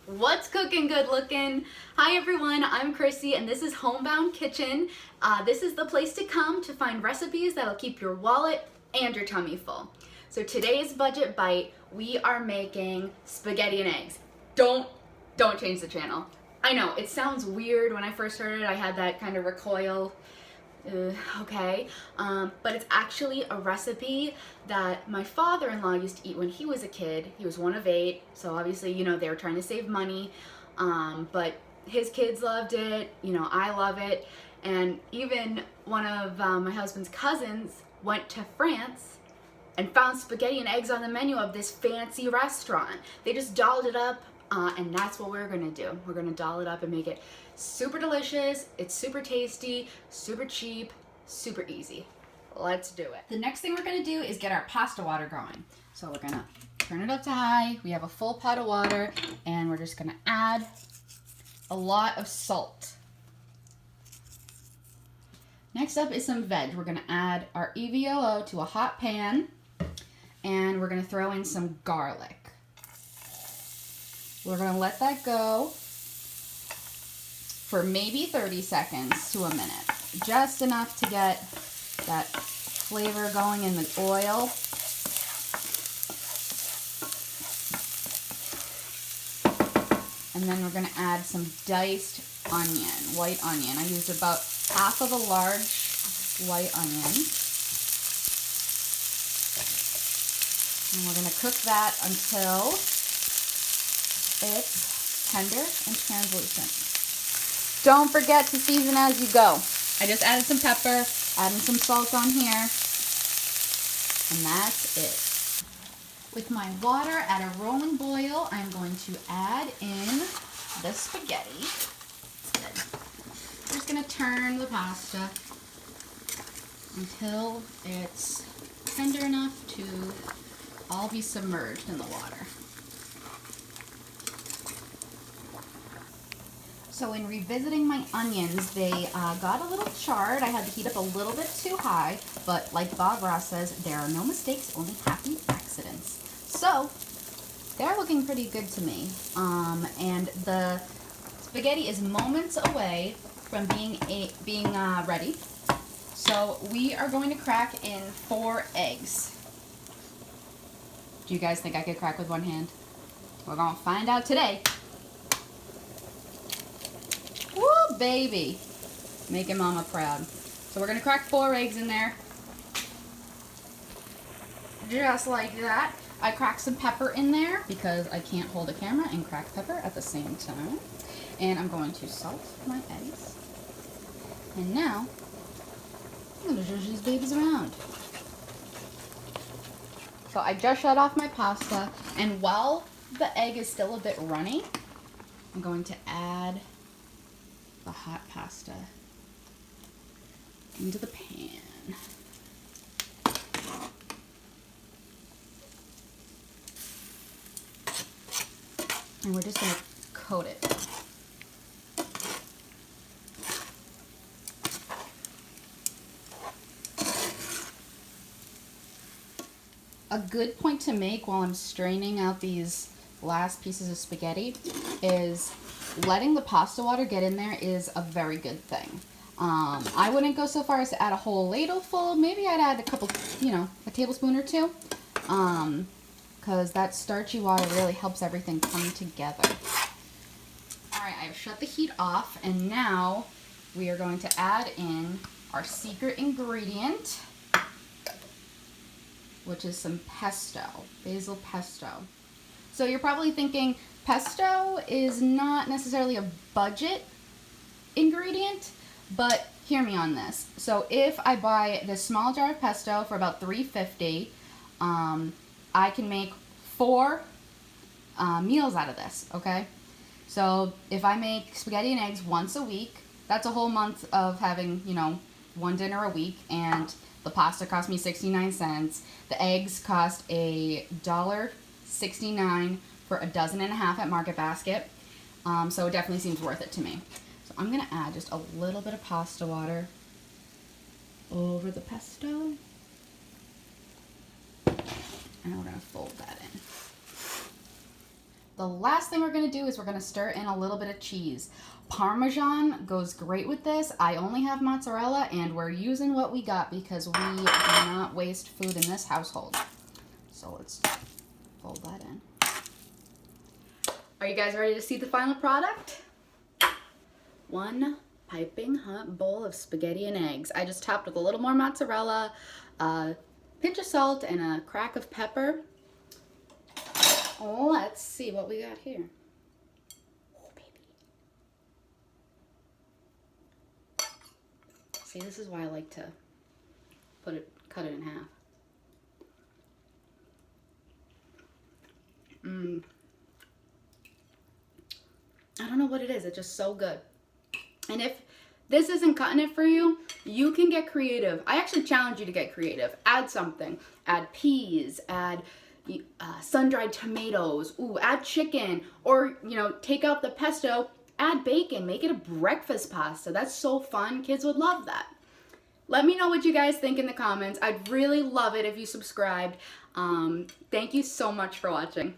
What's cooking good looking? Hi everyone, I'm Chrissy and this is Homebound Kitchen. This is the place to come to find recipes that'll keep your wallet and your tummy full. So today's budget bite, we are making spaghetti and eggs. Don't change the channel. I know, it sounds weird. When I first heard it, I had that kind of recoil. Okay, but it's actually a recipe that my father-in-law used to eat when he was a kid. He was one of 8, so obviously, they were trying to save money, but his kids loved it, I love it, and even one of my husband's cousins went to France and found spaghetti and eggs on the menu of this fancy restaurant. They just dolled it up, and that's what we're gonna do. We're gonna doll it up and make it super delicious. It's super tasty, super cheap, super easy. Let's do it. The next thing we're gonna do is get our pasta water going. So we're gonna turn it up to high. We have a full pot of water, and we're just gonna add a lot of salt. Next up is some veg. We're gonna add our EVOO to a hot pan, and we're gonna throw in some garlic. We're gonna let that go for maybe 30 seconds to a minute. Just enough to get that flavor going in the oil. And then we're gonna add some diced onion, white onion. I used about half of a large white onion. And we're gonna cook that until it's tender and translucent. Don't forget to season as you go. I just added some pepper, adding some salt on here, and that's it. With my water at a rolling boil, I'm going to add in the spaghetti. I'm just gonna turn the pasta until it's tender enough to all be submerged in the water. So in revisiting my onions, they got a little charred. I had to heat up a little bit too high, but like Bob Ross says, there are no mistakes, only happy accidents. So they're looking pretty good to me. And the spaghetti is moments away from being ready. So we are going to crack in 4 eggs. Do you guys think I could crack with one hand? We're gonna find out today. Woo, baby. Making mama proud. So we're gonna crack 4 eggs in there. Just like that. I cracked some pepper in there because I can't hold a camera and crack pepper at the same time. And I'm going to salt my eggs. And now, I'm gonna zhuzh these babies around. So I just shut off my pasta, and while the egg is still a bit runny, I'm going to add the hot pasta into the pan. And we're just going to coat it. A good point to make while I'm straining out these last pieces of spaghetti is letting the pasta water get in there is a very good thing. I wouldn't go so far as to add a whole ladle full. Maybe I'd add a couple, a tablespoon or 2. Because that starchy water really helps everything come together. Alright, I've shut the heat off, and now we are going to add in our secret ingredient, which is some pesto, basil pesto. So you're probably thinking, pesto is not necessarily a budget ingredient, but hear me on this. So if I buy this small jar of pesto for about $3.50, I can make 4 meals out of this, okay? So if I make spaghetti and eggs once a week, that's a whole month of having, 1 dinner a week, and the pasta cost me 69 cents. The eggs cost $1.69 for a dozen and a half at Market Basket. So it definitely seems worth it to me. So I'm gonna add just a little bit of pasta water over the pesto. And we're gonna fold that in. The last thing we're gonna do is we're gonna stir in a little bit of cheese. Parmesan goes great with this. I only have mozzarella and we're using what we got because we do not waste food in this household. So let's fold that in. Are you guys ready to see the final product? One piping hot bowl of spaghetti and eggs. I just topped with a little more mozzarella, a pinch of salt, and a crack of pepper. Oh, let's see what we got here. Oh, baby. See, this is why I like to cut it in half. I don't know what it is. It's just so good. And if this isn't cutting it for you, you can get creative. I actually challenge you to get creative. Add something. Add peas. Add sun-dried tomatoes. Ooh, add chicken. Or, you know, take out the pesto. Add bacon. Make it a breakfast pasta. That's so fun. Kids would love that. Let me know what you guys think in the comments. I'd really love it if you subscribed. Thank you so much for watching.